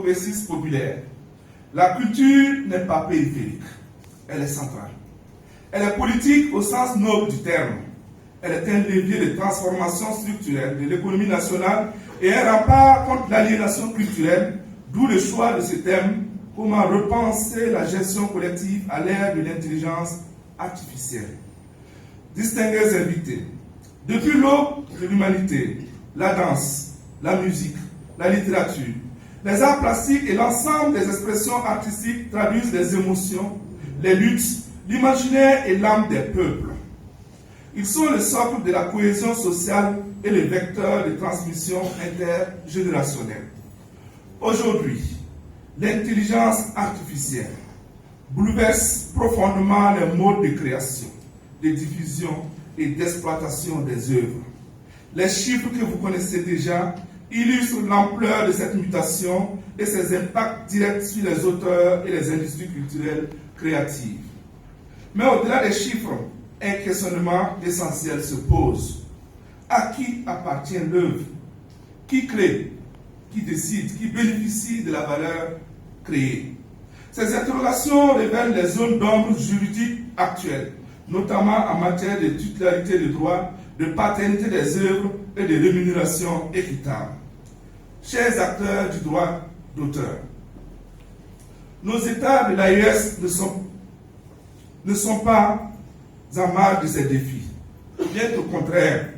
progressiste populaire. La culture n'est pas périphérique, elle est centrale. Elle est politique au sens noble du terme. Elle est un levier de transformation structurelle de l'économie nationale et un rempart contre l'aliénation culturelle, d'où le choix de ce thème, comment repenser la gestion collective à l'ère de l'intelligence artificielle. Distingués invités, depuis l'aube de l'humanité, la danse, la musique, la littérature, les arts plastiques et l'ensemble des expressions artistiques traduisent les émotions, les luttes, l'imaginaire et l'âme des peuples. Ils sont le socle de la cohésion sociale et le vecteur de transmission intergénérationnelle. Aujourd'hui, l'intelligence artificielle bouleverse profondément les modes de création, de diffusion et d'exploitation des œuvres. Les chiffres que vous connaissez déjà illustrent l'ampleur de cette mutation et ses impacts directs sur les auteurs et les industries culturelles créatives. Mais au-delà des chiffres, un questionnement essentiel se pose. À qui appartient l'œuvre? Qui crée? Qui décide? Qui bénéficie de la valeur créée? Ces interrogations révèlent les zones d'ombre juridiques actuelles, notamment en matière de titularité de droit, de paternité des œuvres et de rémunération équitable. Chers acteurs du droit d'auteur, nos États de l'AES ne sont pas en marge de ces défis. Bien au contraire,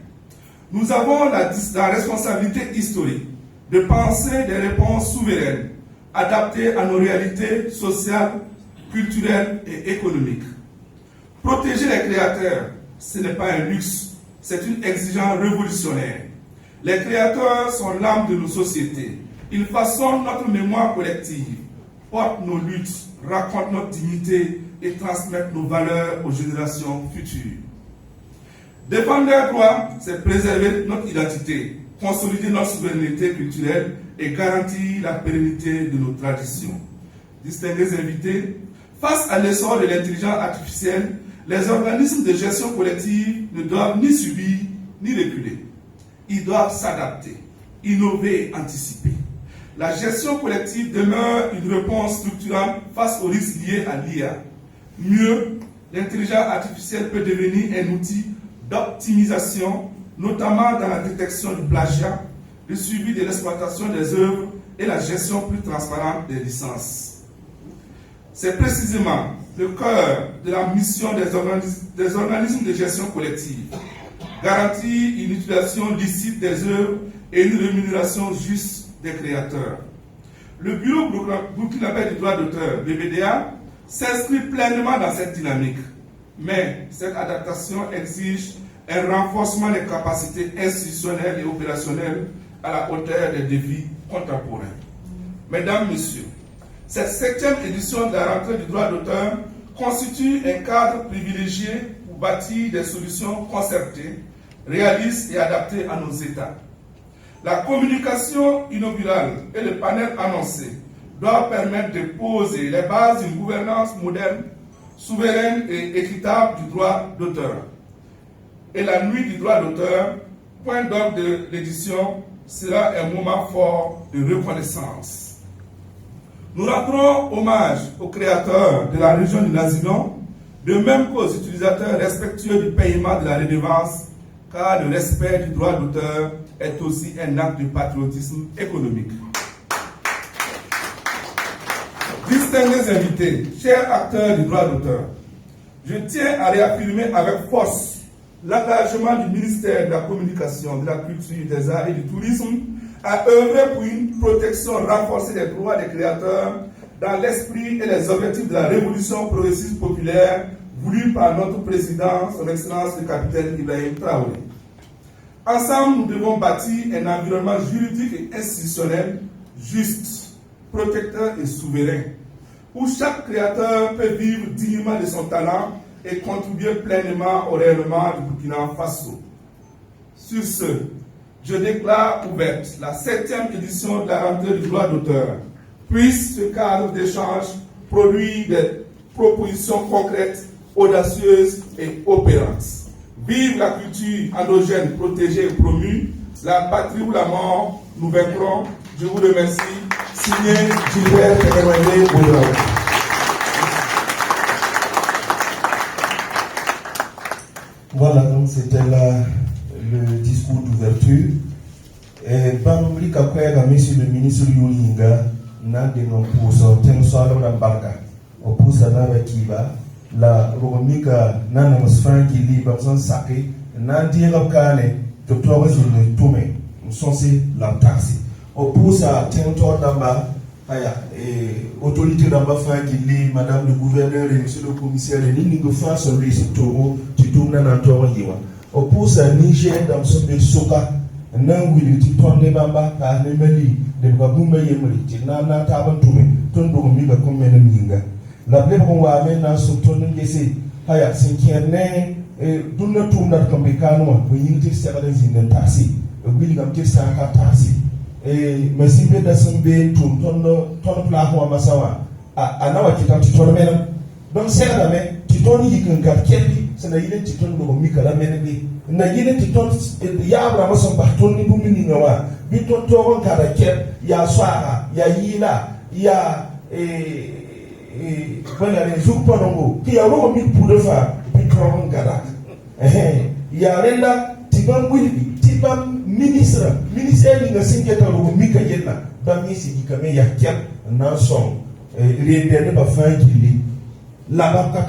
nous avons la responsabilité historique de penser des réponses souveraines, adaptées à nos réalités sociales, culturelles et économiques. Protéger les créateurs, ce n'est pas un luxe, c'est une exigence révolutionnaire. Les créateurs sont l'âme de nos sociétés. Ils façonnent notre mémoire collective, portent nos luttes, racontent notre dignité et transmettent nos valeurs aux générations futures. Défendre leurs droits, c'est préserver notre identité, consolider notre souveraineté culturelle et garantir la pérennité de nos traditions. Distingués invités, face à l'essor de l'intelligence artificielle, les organismes de gestion collective ne doivent ni subir ni reculer. Ils doivent s'adapter, innover et anticiper. La gestion collective demeure une réponse structurante face aux risques liés à l'IA. Mieux, l'intelligence artificielle peut devenir un outil d'optimisation, notamment dans la détection du plagiat, le suivi de l'exploitation des œuvres et la gestion plus transparente des licences. C'est précisément le cœur de la mission des organismes de gestion collective, garantir une utilisation licite des œuvres et une rémunération juste des créateurs. Le Bureau burkinabé du droit d'auteur, BBDA, s'inscrit pleinement dans cette dynamique, mais cette adaptation exige un renforcement des capacités institutionnelles et opérationnelles à la hauteur des défis contemporains. Mesdames, Messieurs, cette 7e édition de la rentrée du droit d'auteur constitue un cadre privilégié pour bâtir des solutions concertées, réalistes et adaptées à nos États. La communication inaugurale et le panel annoncé doivent permettre de poser les bases d'une gouvernance moderne, souveraine et équitable du droit d'auteur. Et la nuit du droit d'auteur, point d'ordre de l'édition, sera un moment fort de reconnaissance. Nous rendrons hommage aux créateurs de la région du Nazinon, de même qu'aux utilisateurs respectueux du paiement de la redevance, car le respect du droit d'auteur est aussi un acte de patriotisme économique. Distingués invités, chers acteurs du droit d'auteur, je tiens à réaffirmer avec force l'engagement du ministère de la Communication, de la Culture, des Arts et du Tourisme à œuvrer pour une protection renforcée des droits des créateurs dans l'esprit et les objectifs de la révolution progressiste populaire voulue par notre président, son Excellence le capitaine Ibrahim Traoré. Ensemble, nous devons bâtir un environnement juridique et institutionnel juste, protecteur et souverain, où chaque créateur peut vivre dignement de son talent et contribuer pleinement au rayonnement du Burkina Faso. Sur ce, je déclare ouverte la 7e édition de la rentrée du droit d'auteur. Puisse ce cadre d'échange produire des propositions concrètes, audacieuses et opérantes. Vive la culture endogène protégée et promue, la patrie ou la mort, nous vaincrons. Je vous remercie. Signé Gilbert Tegerwende Boudra. Voilà, donc c'était là le discours d'ouverture. Et Bamri Kakwega, monsieur le ministre Yulinga, n'a de non pour sortir sur la barca. Au pouce à Navakiba, la Romika, Nanamas Franki, Libanson Sake, Nadia Kane, docteur Zune Toume, censé la taxi. Au pouce à Tentor Damba, autorité d'Amba Franki, madame le gouverneur et monsieur le commissaire, et l'Ingo France, lui, c'est Toro, tu tournes dans Toro Yiwa. Au pouce à Niger, dans ce Soka. Nan wili ti tonne bamba ka ne meli de bagumba yemri ti na taban tume ton do mi ga kuma ne minga la ble ko wa men na so ton ngese haya sin kerne dunna tum na ko be kanuma ko yinti se ga zin taxi wili gam ti sa ka taxi masibe da sun be tum ton pla ko masawa anawa ti tan ti ton men don se ga me ti ton yi kan ka kebi sana yile ti ton do mi kala men be na yile ti ton ya Abraham son baton ni bumi ni ngawa bi ton to kada ket ya swaha ya yila ya bana ne zupo nongo ki ya ro mi pudefa bi ton kada ya renda ti ban wili ti ban ministre ni nga sinketa ro mi ka yenna ba mi si kame ya ket na son rende ne ba fa gili la ba ka